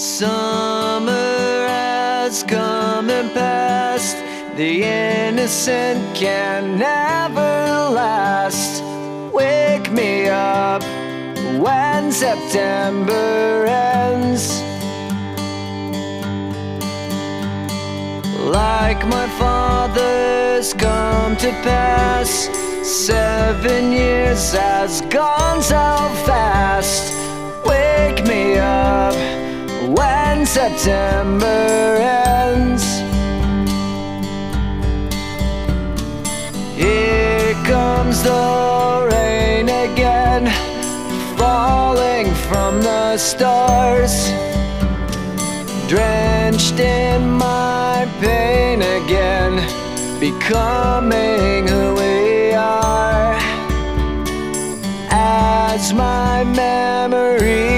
Summer has come and passed. The innocent can never last. Wake me up when September ends. Like my father's come to pass, 7 years has gone so fast. Wake me up when September ends. Here comes the rain again, falling from the stars, drenched in my pain again, becoming who we are. As my memory